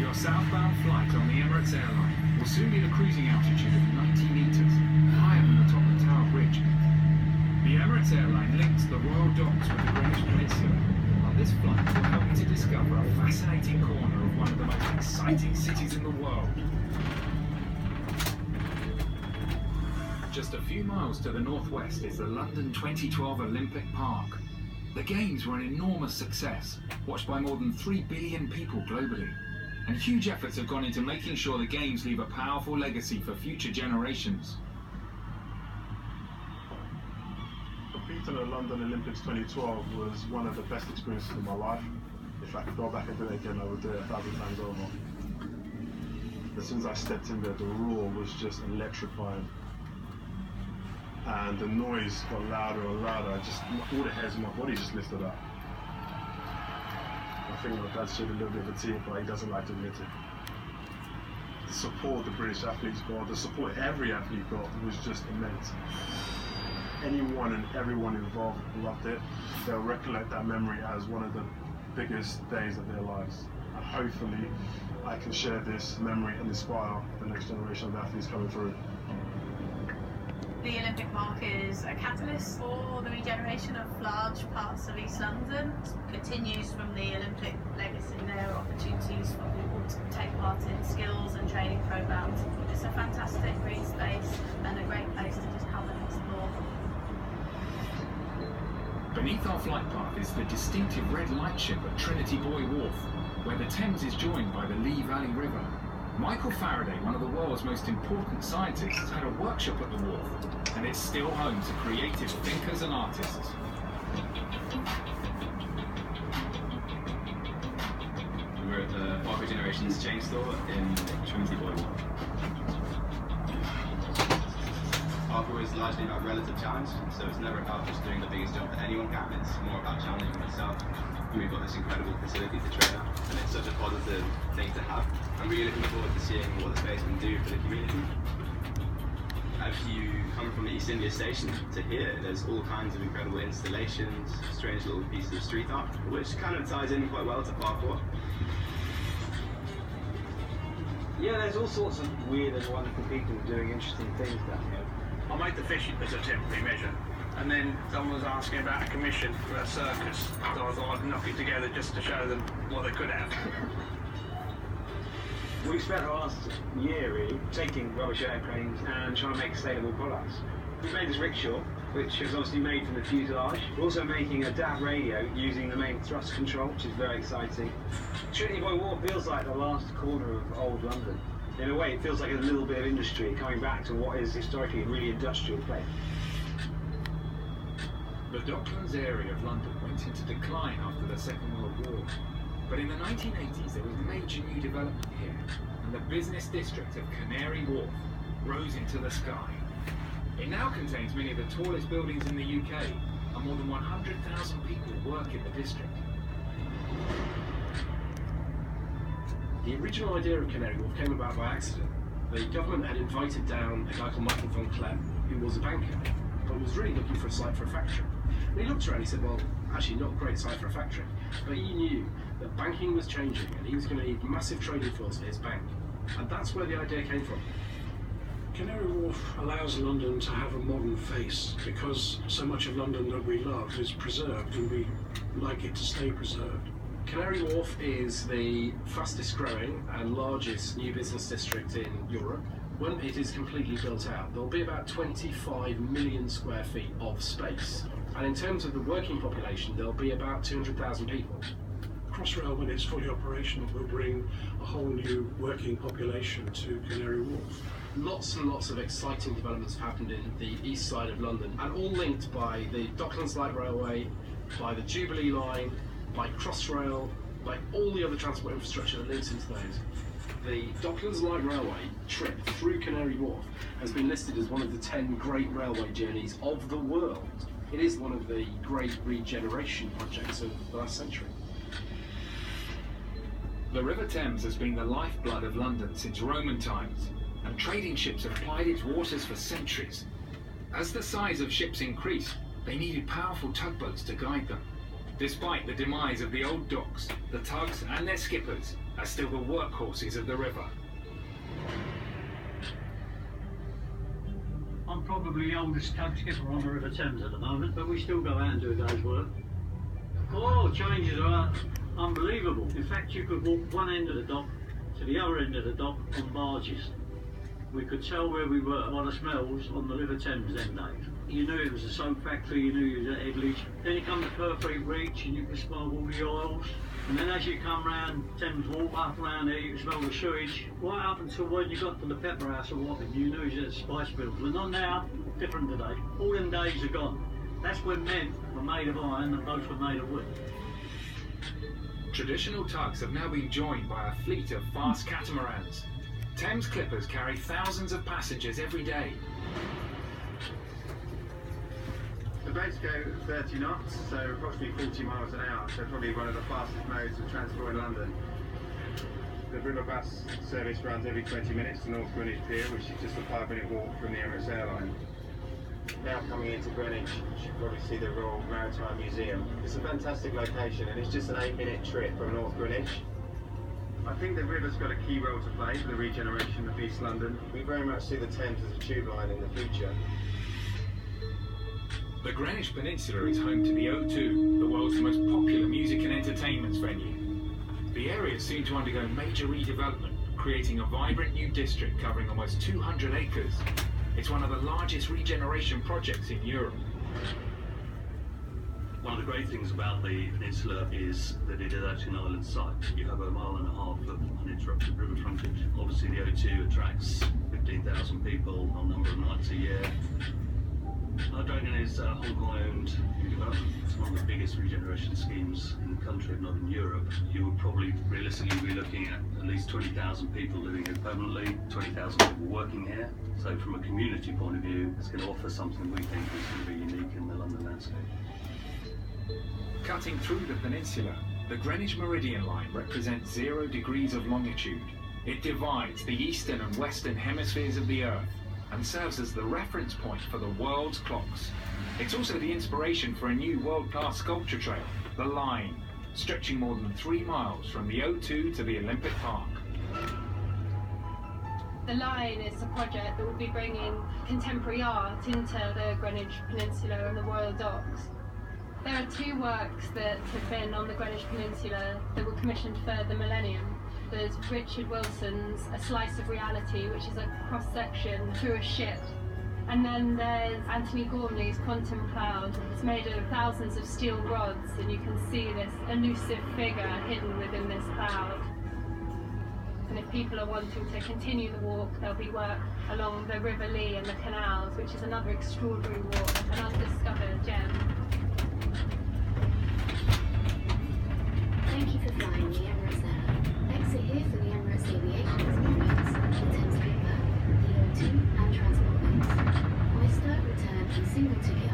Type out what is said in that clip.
Your southbound flight on the Emirates Airline will soon be at a cruising altitude of 90 metres, higher than the top of Tower Bridge. The Emirates Airline links the Royal Docks with the Greenwich Peninsula. On this flight, will help you to discover a fascinating corner of one of the most exciting cities in the world. Just a few miles to the northwest is the London 2012 Olympic Park. The Games were an enormous success, watched by more than 3 billion people globally. And huge efforts have gone into making sure the Games leave a powerful legacy for future generations. Competing at the London Olympics 2012 was one of the best experiences of my life. If I could go back and do it again, I would do it 1,000 times over. As soon as I stepped in there, the roar was just electrifying. And the noise got louder and louder. All the hairs in my body just lifted up. I think my dad shed a little bit of a tear, but he doesn't like to admit it. The support the British athletes got, the support every athlete got, was just immense. Anyone and everyone involved loved it. They'll recollect that memory as one of the biggest days of their lives. And hopefully I can share this memory and inspire the next generation of athletes coming through. The Olympic Park is a catalyst for the regeneration of large parts of East London. It continues from the Olympic legacy. There are opportunities for people to take part in skills and training programs. It's a fantastic green space and a great place to just come and explore. Beneath our flight path is the distinctive red lightship at Trinity Buoy Wharf, where the Thames is joined by the Lee Valley River. Michael Faraday, one of the world's most important scientists, had a workshop at the wharf, and it's still home to creative thinkers and artists. We're at the Park Regeneration's chain store in Trinity Buoy Wharf. Parkour is largely about relative challenge, so it's never about just doing the biggest jump that anyone can, it's more about challenging yourself. And we've got this incredible facility to train at, and it's such a positive thing to have. I'm really looking forward to seeing what the space can do for the community. As you come from the East India Station to here, there's all kinds of incredible installations, strange little pieces of street art, which kind of ties in quite well to parkour. Yeah, there's all sorts of weird and wonderful people doing interesting things down here. I made the fish as a temporary measure, and then someone was asking about a commission for a circus, so I thought I'd knock it together just to show them what they could have. We spent the last year really taking rubbish airplanes and trying to make sustainable products. We made this rickshaw, which was obviously made from the fuselage. We're also making a DAB radio using the main thrust control, which is very exciting. Trinity Buoy Wharf feels like the last corner of old London. In a way, it feels like a little bit of industry coming back to what is historically a really industrial place. The Docklands area of London went into decline after the Second World War. But in the 1980s, there was major new development here, and the business district of Canary Wharf rose into the sky. It now contains many of the tallest buildings in the UK, and more than 100,000 people work in the district. The original idea of Canary Wharf came about by accident. The government had invited down a guy called Michael von Klepp, who was a banker, but was really looking for a site for a factory. And he looked around and he said, well, actually not a great site for a factory. But he knew that banking was changing and he was going to need massive trading floors for his bank. And that's where the idea came from. Canary Wharf allows London to have a modern face because so much of London that we love is preserved and we like it to stay preserved. Canary Wharf is the fastest growing and largest new business district in Europe. When it is completely built out, there'll be about 25 million square feet of space. And in terms of the working population, there'll be about 200,000 people. Crossrail, when it's fully operational, will bring a whole new working population to Canary Wharf. Lots and lots of exciting developments have happened in the east side of London, and all linked by the Docklands Light Railway, by the Jubilee Line, by Crossrail, by all the other transport infrastructure that links into those. The Docklands Light Railway trip through Canary Wharf has been listed as one of the 10 great railway journeys of the world. It is one of the great regeneration projects of the last century. The River Thames has been the lifeblood of London since Roman times, and trading ships have plied its waters for centuries. As the size of ships increased, they needed powerful tugboats to guide them. Despite the demise of the old docks, the tugs and their skippers are still the workhorses of the river. I'm probably the oldest tug skipper on the River Thames at the moment, but we still go out and do a day's work. Oh, changes are unbelievable. In fact, you could walk one end of the dock to the other end of the dock on barges. We could tell where we were by the smells on the River Thames them days. You knew it was a soap factory, you knew you was at Headleach. Then you come to Purfleet Reach and you could smell all the oils. And then as you come round Thames Walk up around there, you could smell the sewage. Right up until when you got to the Pepper House or Wapping, you knew you was at Spice Mills. But not now, different today. All them days are gone. That's when men were made of iron and boats were made of wood. Traditional tugs have now been joined by a fleet of fast catamarans. Thames clippers carry thousands of passengers every day. The boats go 30 knots, so approximately 40 miles an hour, so probably one of the fastest modes of transport in London. The river bus service runs every 20 minutes to North Greenwich Pier, which is just a 5-minute walk from the Emirates Air Line. Now coming into Greenwich, you should probably see the Royal Maritime Museum. It's a fantastic location and it's just an 8-minute trip from North Greenwich. I think the river's got a key role to play for the regeneration of East London. We very much see the Thames as a tube line in the future. The Greenwich Peninsula is home to the O2, the world's most popular music and entertainment venue. The area is soon to undergo major redevelopment, creating a vibrant new district covering almost 200 acres. It's one of the largest regeneration projects in Europe. One of the great things about the peninsula is that it is actually an island site. You have 1.5 miles of uninterrupted river frontage. Obviously the O2 attracts 15,000 people on a number of nights a year. Dragon is a Hong Kong-owned development. It's one of the biggest regeneration schemes in the country, if not in Europe. You would probably realistically be looking at least 20,000 people living here permanently, 20,000 people working here. So from a community point of view, it's going to offer something we think is going to be unique in the London landscape. Cutting through the peninsula, the Greenwich Meridian Line represents 0 degrees of longitude. It divides the eastern and western hemispheres of the Earth and serves as the reference point for the world's clocks. It's also the inspiration for a new world-class sculpture trail, the Line, stretching more than 3 miles from the O2 to the Olympic Park. The Line is a project that will be bringing contemporary art into the Greenwich Peninsula and the Royal Docks. There are 2 works that have been on the Greenwich Peninsula that were commissioned for the millennium. There's Richard Wilson's A Slice of Reality, which is a cross-section through a ship. And then there's Anthony Gormley's Quantum Cloud. It's made of thousands of steel rods, and you can see this elusive figure hidden within this cloud. And if people are wanting to continue the walk, there'll be work along the River Lee and the canals, which is another extraordinary walk, an undiscovered gem. Thank you for flying the Emirates Airline. Exit here for the Emirates Aviation Experience, the Thames River, the O2 and transport links. Oyster, return and single ticket